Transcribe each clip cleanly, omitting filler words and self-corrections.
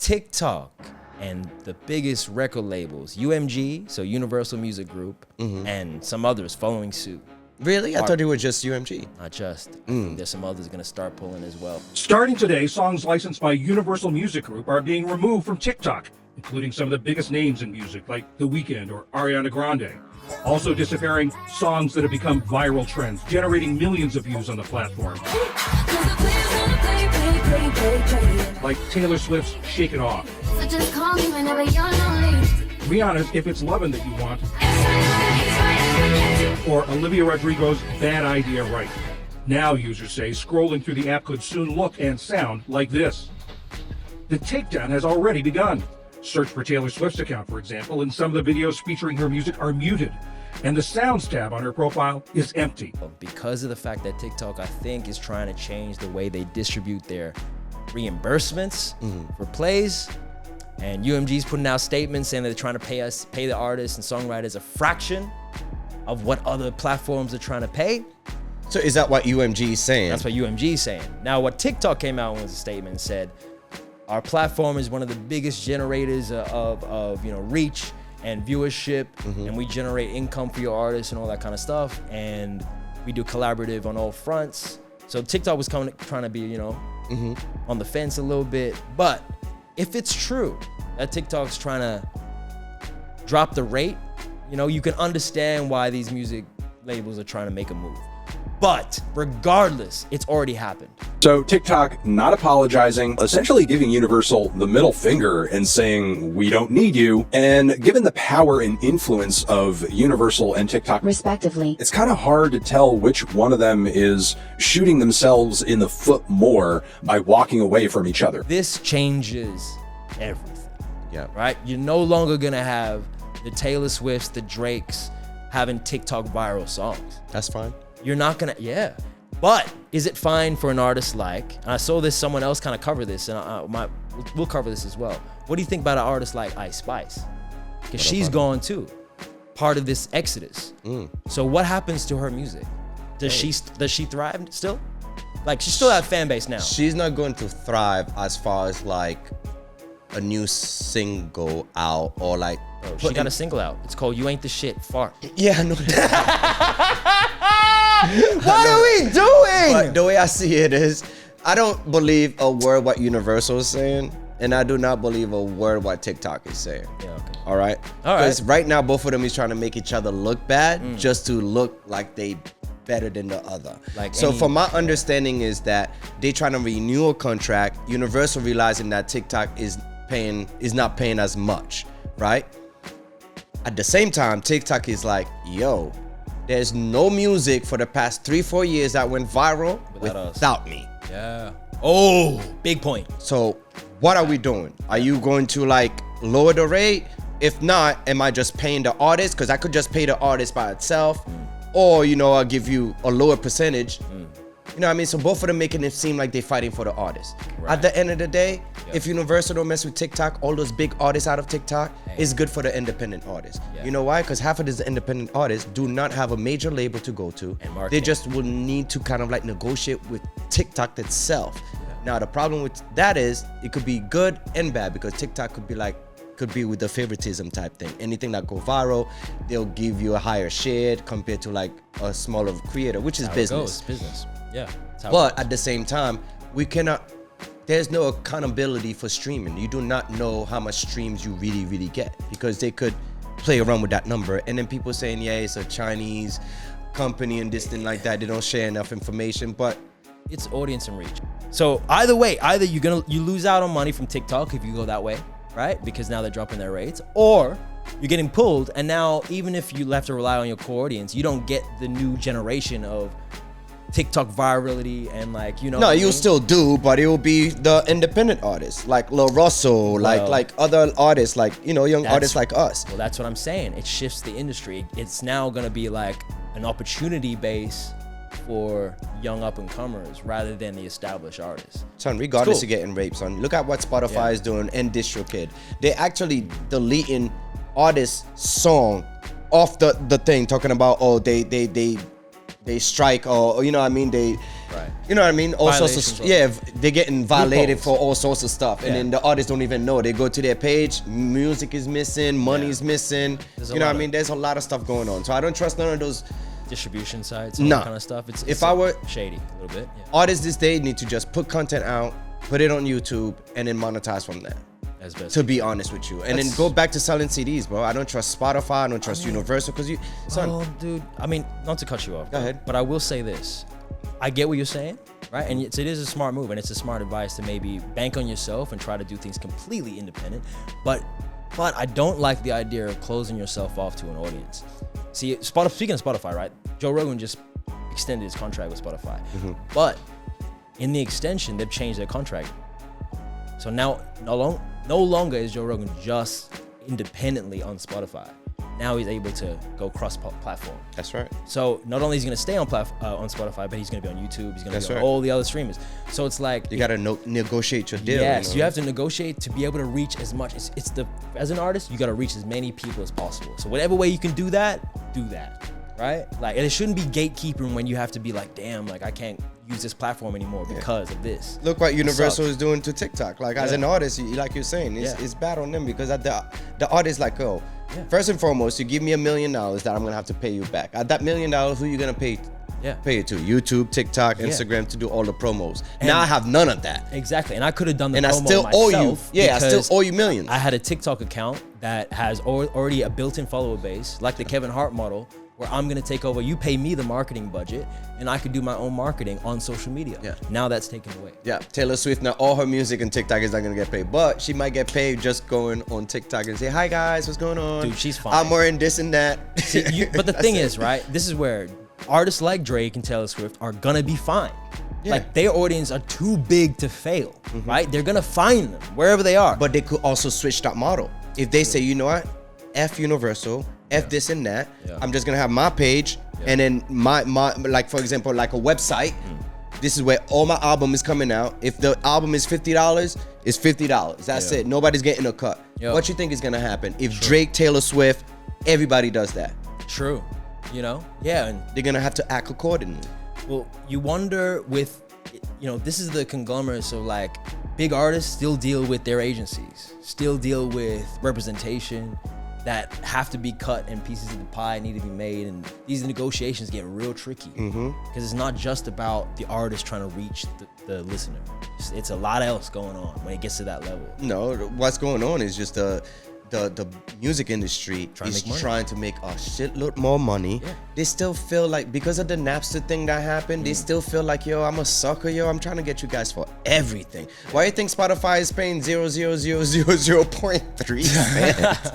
TikTok and the biggest record labels, UMG, so Universal Music Group, and some others following suit. Really? I thought it was just UMG. Not just. I think there's some others going to start pulling as well. Starting today, songs licensed by Universal Music Group are being removed from TikTok, including some of the biggest names in music like The Weeknd or Ariana Grande. Also disappearing, songs that have become viral trends, generating millions of views on the platform. Like Taylor Swift's Shake It Off. So just call me whenever you're lonely. Rihanna's If It's Lovin' That You Want. Or Olivia Rodrigo's Bad Idea Right. Now, users say, scrolling through the app could soon look and sound like this. The takedown has already begun. Search for Taylor Swift's account, for example, and some of the videos featuring her music are muted. And the Sounds tab on her profile is empty. Because of the fact that TikTok, I think, is trying to change the way they distribute their reimbursements for plays. And UMG's putting out statements saying that they're trying to pay the artists and songwriters a fraction of what other platforms are trying to pay. So is that what UMG is saying? That's what UMG is saying. Now, what TikTok came out with was a statement and said, our platform is one of the biggest generators of reach and viewership, and we generate income for your artists and all that kind of stuff. And we do collaborative on all fronts. So TikTok was trying to be, on the fence a little bit. But if it's true that TikTok's trying to drop the rate, you can understand why these music labels are trying to make a move. But regardless, it's already happened. So TikTok not apologizing, essentially giving Universal the middle finger and saying, we don't need you. And given the power and influence of Universal and TikTok, respectively, it's kind of hard to tell which one of them is shooting themselves in the foot more by walking away from each other. This changes everything. Yeah. Right? You're no longer going to have the Taylor Swifts, the Drakes having TikTok viral songs. That's fine. You're not gonna, But is it fine for an artist like, and I saw someone else kind of cover this, and we'll cover this as well. What do you think about an artist like Ice Spice? Because she's gone too, part of this exodus. So what happens to her music? Does she thrive still? Like, she still has fan base now. She's not going to thrive as far as like a new single out or like. Bro, she got a single out. It's called "You Ain't the Shit." Fart. Yeah, no. What are we doing? But the way I see it is, I don't believe a word what Universal is saying, and I do not believe a word what TikTok is saying. Yeah, okay. All right? Because right now, both of them is trying to make each other look bad just to look like they better than the other. From my understanding is that they trying to renew a contract, Universal realizing that TikTok is not paying as much, right? At the same time, TikTok is like, yo, there's no music for the past 3-4 years that went viral without me. Yeah. Oh, big point. So what are we doing? Are you going to like lower the rate? If not, am I just paying the artist? Because I could just pay the artist by itself. Or, I'll give you a lower percentage. You know what I mean? So both of them making it seem like they're fighting for the artist. Right. At the end of the day, if Universal don't mess with TikTok, all those big artists out of TikTok is good for the independent artists. You know why? Because half of these independent artists do not have a major label to go to. They just will need to kind of like negotiate with TikTok itself. Now, the problem with that is it could be good and bad because TikTok could be with the favoritism type thing. Anything that go viral, they'll give you a higher share compared to like a smaller creator, which is business. It's business. Yeah. But at the same time, there's no accountability for streaming. You do not know how much streams you really, really get because they could play around with that number. And then people saying, yeah, it's a Chinese company and this thing like that. They don't share enough information, but it's audience and reach. So either way, you lose out on money from TikTok if you go that way, right? Because now they're dropping their rates, or you're getting pulled. And now even if you have to rely on your core audience, you don't get the new generation of TikTok virality and like, No, you'll still do, but it will be the independent artists like Lil Russell, like other artists, like, young artists like us. Well, that's what I'm saying. It shifts the industry. It's now going to be like an opportunity base for young up-and-comers rather than the established artists. Son, regardless of getting raped, son, look at what Spotify is doing and DistroKid. They're actually deleting artists' song off the thing, talking about, they strike, or Right. You know what I mean? All sorts Violations of of- they're getting violated Loopholes. for all sorts of stuff, and Yeah. then the artists don't even know. They go to their page, music is missing, money's missing. There's a You know lot what I mean? of- There's a lot of stuff going on. So I don't trust none of those Distribution sites, all Nah. that kind of stuff. It's If I were- shady a little bit. Yeah. artists this day need to just put content out, put it on YouTube, and then monetize from there. As best. To be honest with you, and then That's- go back to selling CDs, bro. I don't trust Spotify. I don't trust Universal because son. Oh, dude. I mean, not to cut you off. Go ahead. But I will say this. I get what you're saying, right? And it is a smart move, and it's a smart advice to maybe bank on yourself and try to do things completely independent. But I don't like the idea of closing yourself off to an audience. See, speaking of Spotify, right? Joe Rogan just extended his contract with Spotify. But in the extension, they've changed their contract. So now, no longer is Joe Rogan just independently on Spotify. Now he's able to go cross-platform. That's right. So not only is he going to stay on Spotify, but he's going to be on YouTube. He's going to That's be on right. all the other streamers. So it's like You gotta negotiate your deal. yes, know? you have to negotiate to be able to reach as much. As an artist, you got to reach as many people as possible. So whatever way you can do that, right? Like, and it shouldn't be gatekeeping when you have to be like, damn, like I can't use this platform anymore because of this. Look what Universal sucks. is doing to TikTok. Like as Yeah. an artist, like you're saying, Yeah. it's bad on them because the artist like, oh, first and foremost, you give me $1 million that I'm gonna have to pay you back. At that $1 million, who you gonna pay? Yeah. Pay it to YouTube, TikTok, Instagram to do all the promos. And- now I have none of that, Exactly, and I could have done the and I promo still owe you. myself Yeah, I still because owe you millions. I had a TikTok account that has already a built-in follower base, like the Kevin Hart model, where I'm gonna take over. You pay me the marketing budget, and I could do my own marketing on social media. Yeah. Now that's taken away. Yeah, Taylor Swift, now all her music and TikTok is not gonna get paid, but she might get paid just going on TikTok and say, "Hi guys, what's going on?" Dude, she's fine. I'm wearing this and that. But the That's thing it. is, right? This is where artists like Drake and Taylor Swift are gonna be fine. Yeah. Like their audience are too big to fail, right? They're gonna find them wherever they are. But they could also switch that model. If they say, you know what, F Universal, F this and that, Yeah. I'm just gonna have my page, and then my like for example, like a website. This is where all my album is coming out. If the album is $50, it's $50. That's Yeah. it. Nobody's getting a cut. Yeah. What you think is gonna happen if Drake, Taylor Swift, everybody does that? True, you know? Yeah, and They're gonna have to act accordingly. well, you wonder with, this is the conglomerate, so like big artists still deal with their agencies, still deal with representation that have to be cut and pieces of the pie need to be made. And these negotiations get real tricky because it's not just about the artist trying to reach the listener. It's a lot else going on when it gets to that level. No, what's going on is just the music industry Trying to is make money. trying to make a shitload more money. Yeah. They still feel like, because of the Napster thing that happened, they still feel like, yo, I'm a sucker, yo. I'm trying to get you guys for everything. Why do you think Spotify is paying 0.3 cents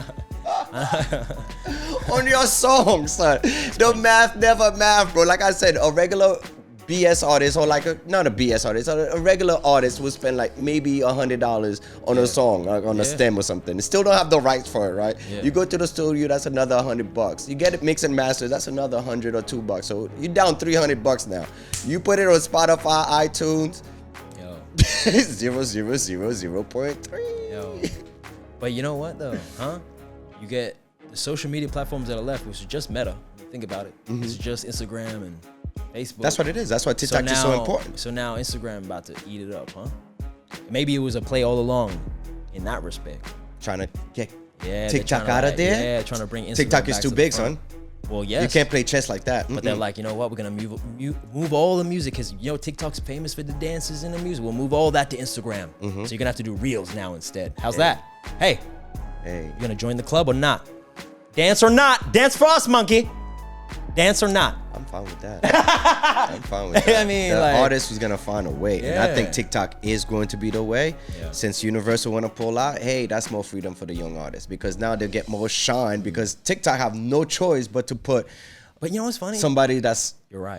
on your song, son? The math never math, bro. Like I said, a regular BS artist, or like not a BS artist, a regular artist would spend like maybe $100 on a song, like on a stem or something. They still don't have the rights for it, right? Yeah. You go to the studio, that's another $100. You get it mixed and mastered, that's another 100 or $2. So you're down $300 now. You put it on Spotify, iTunes, Yo, 0.3. yo. But you know what though, huh? You get the social media platforms that are left, which is just Meta. Think about it. It's just Instagram and Facebook. That's what it is. That's why TikTok is so important. So now Instagram about to eat it up, huh? Maybe it was a play all along in that respect. Trying to get Yeah, they're TikTok trying to, out of like, there. Yeah, trying to bring Instagram TikTok is back too to the big, front. son. Well, yes. You can't play chess like that. But they're like, you know what? We're gonna move all the music because TikTok's famous for the dances and the music. We'll move all that to Instagram. So you're gonna have to do reels now instead. How's that? Hey, hey, you gonna join the club or not? Dance or not? Dance for us, monkey. Dance or not? I'm fine with that. I'm fine with that. I mean, the like- artist was gonna find a way, and I think Yeah. TikTok is going to be the way. Yeah. Since Universal want to pull out, hey, that's more freedom for the young artists because now they get more shine because TikTok have no choice but to put But you know what's funny? somebody that's You're right.